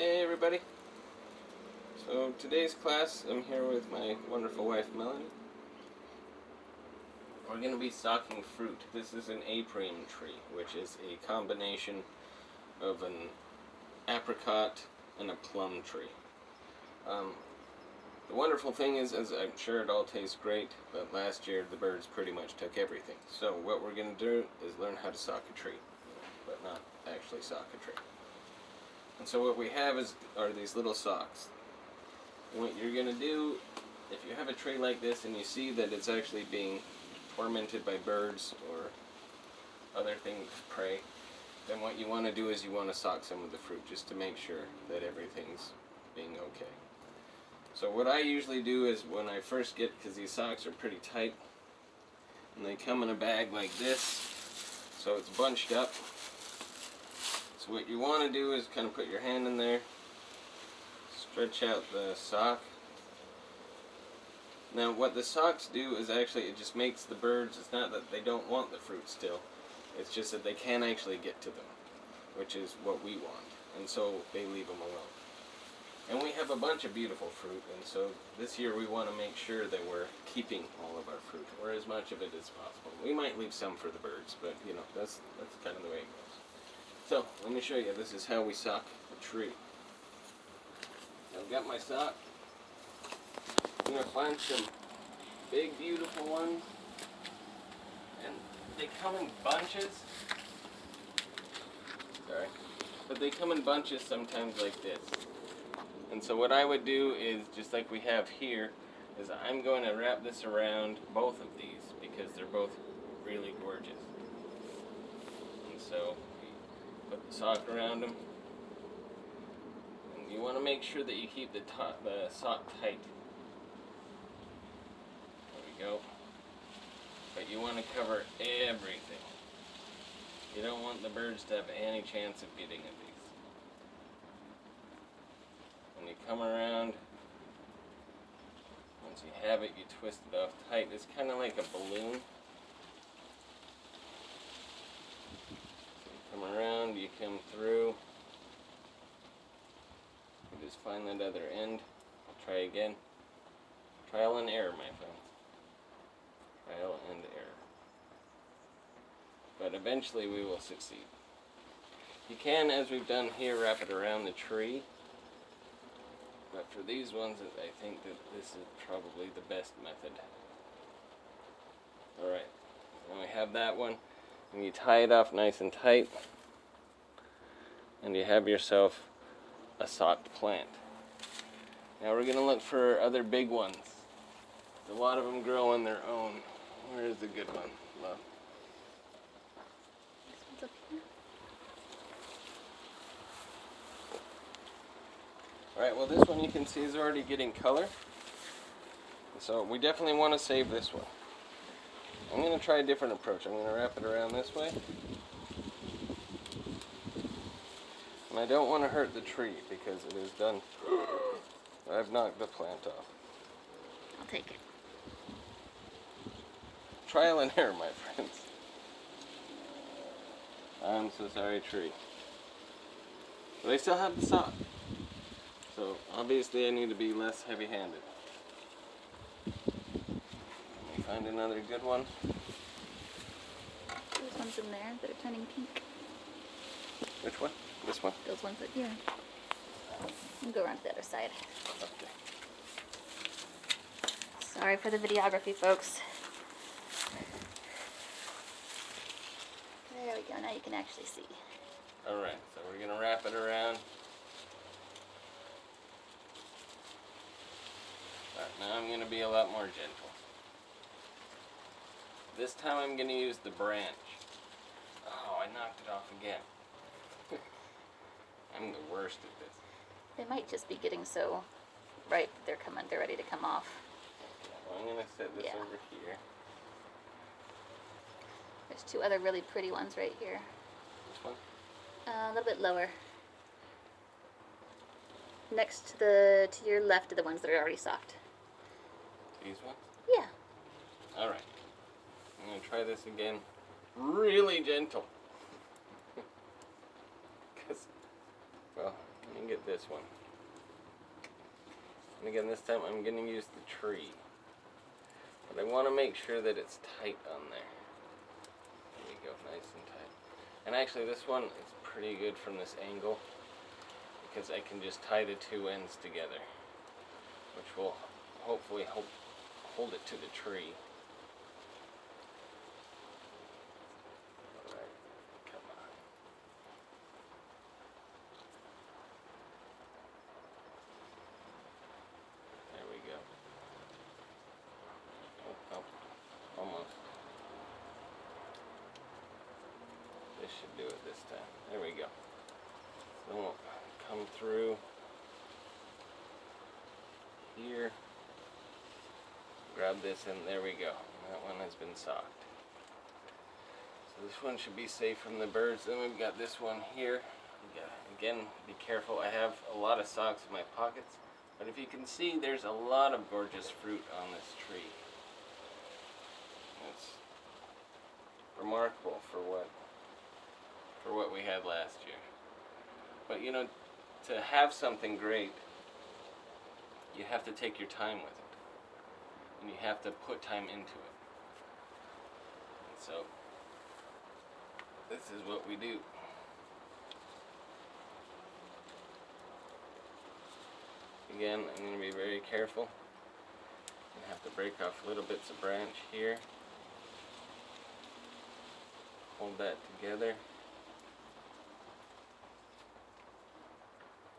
Hey everybody. So today's class, I'm here with my wonderful wife Melanie. We're going to be stocking fruit. This is an Aprium tree, which is a combination of an apricot and a plum tree. The wonderful thing is I'm sure it all tastes great, but last year the birds pretty much took everything. So what we're going to do is learn how to sock a tree, but not actually sock a tree. And so what we have are these little socks. What you're going to do, if you have a tree like this and you see that it's actually being tormented by birds or other things of prey, then what you want to do is you want to sock some of the fruit just to make sure that everything's being okay. So what I usually do is when I first get, because these socks are pretty tight, and they come in a bag like this, so it's bunched up. So what you want to do is kind of put your hand in there, stretch out the sock. Now what the socks do is actually it just makes the birds, it's not that they don't want the fruit still, it's just that they can't actually get to them, which is what we want, and so they leave them alone. And we have a bunch of beautiful fruit, and so this year we want to make sure that we're keeping all of our fruit, or as much of it as possible. We might leave some for the birds, but you know, that's kind of the way it goes. So, let me show you, this is how we sock a tree. I've got my sock. I'm going to find some big beautiful ones, and they come in bunches. Sorry. But they come in bunches sometimes like this. And so what I would do is, just like we have here, is I'm going to wrap this around both of these because they're both really gorgeous. And so put the sock around them. And you want to make sure that you keep the sock tight. There we go. But you want to cover everything. You don't want the birds to have any chance of getting at these. When you come around, once you have it, you twist it off tight. It's kind of like a balloon. Come around, you come through, you just find that other end. I'll try again. Trial and error, my friends. Trial and error. But eventually we will succeed. You can, as we've done here, wrap it around the tree. But for these ones, I think that this is probably the best method. Alright, now we have that one. And you tie it off nice and tight, and you have yourself a socked plant. Now we're going to look for other big ones. A lot of them grow on their own. Where's the good one? Love. This one's up here. Alright, well this one you can see is already getting color. So we definitely want to save this one. I'm going to try a different approach. I'm going to wrap it around this way. And I don't want to hurt the tree because it is done. I've knocked the plant off. I'll take it. Trial and error, my friends. I'm so sorry, tree. But I still have the sock. So obviously I need to be less heavy-handed. Find another good one. Those ones in there that are turning pink. Which one? This one? Those ones that, yeah. I'll go around to the other side. Okay. Sorry for the videography, folks. There we go, now you can actually see. Alright, so we're going to wrap it around. Alright, now I'm going to be a lot more gentle. This time I'm going to use the branch. Oh, I knocked it off again. I'm the worst at this. They might just be getting so ripe that they're ready to come off. Well, I'm going to set this Yeah. over here. There's two other really pretty ones right here. This one? A little bit lower. Next to your left are the ones that are already socked. These ones? Yeah. Alright. I'm going to try this again. Really gentle. Because, well, let me get with this one. And again, this time I'm going to use the tree. But I want to make sure that it's tight on there. There we go, nice and tight. And actually this one is pretty good from this angle, because I can just tie the two ends together, which will hopefully hold it to the tree. Alright, come on. There we go. Oh, almost. This should do it this time. There we go. So we'll come through here. Grab this and there we go. That one has been socked. So this one should be safe from the birds. Then we've got this one here. Again, be careful. I have a lot of socks in my pockets, but if you can see, there's a lot of gorgeous fruit on this tree. It's remarkable for what we had last year. But you know, to have something great, you have to take your time with it. And you have to put time into it. And so, this is what we do. Again, I'm going to be very careful. I have to break off little bits of branch here. Hold that together.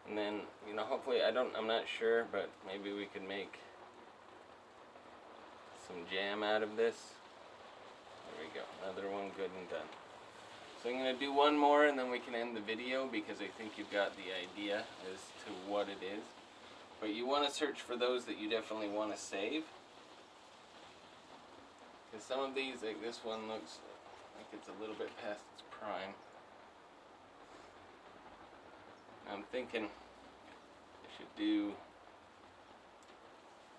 And then, you know, hopefully, I'm not sure, but maybe we could make some jam out of this. There we go, another one good and done. So I'm going to do one more and then we can end the video, because I think you've got the idea as to what it is. But you want to search for those that you definitely want to save. Because some of these, like this one, looks like it's a little bit past its prime. I'm thinking I should do,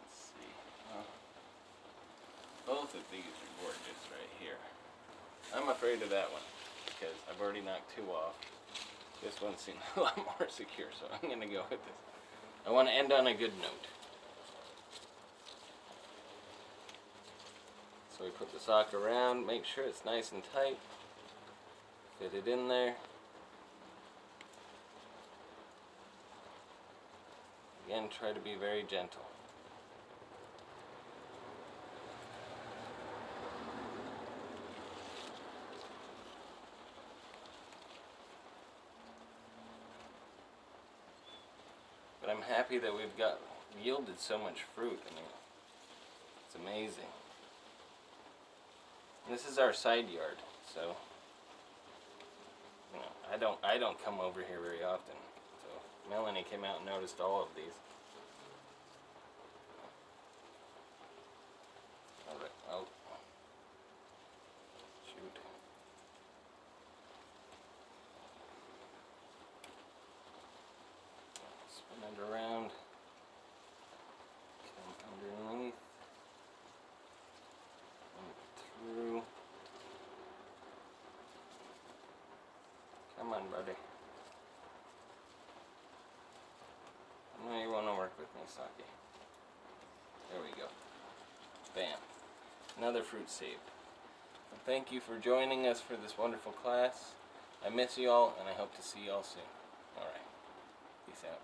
let's see, both of these are gorgeous right here. I'm afraid of that one because I've already knocked two off. This one seems a lot more secure, so I'm going to go with this. I want to end on a good note. So we put the sock around, make sure it's nice and tight, fit it in there. Again, try to be very gentle. But I'm happy that we've yielded so much fruit. I mean, it's amazing. And this is our side yard, so you know, I don't come over here very often. Melanie came out and noticed all of these. Oh, shoot. Spin it around. Come underneath. And through. Come on, buddy. No, you want to work with me, Saki. There we go. Bam. Another fruit saved. Well, thank you for joining us for this wonderful class. I miss you all, and I hope to see you all soon. Alright. Peace out.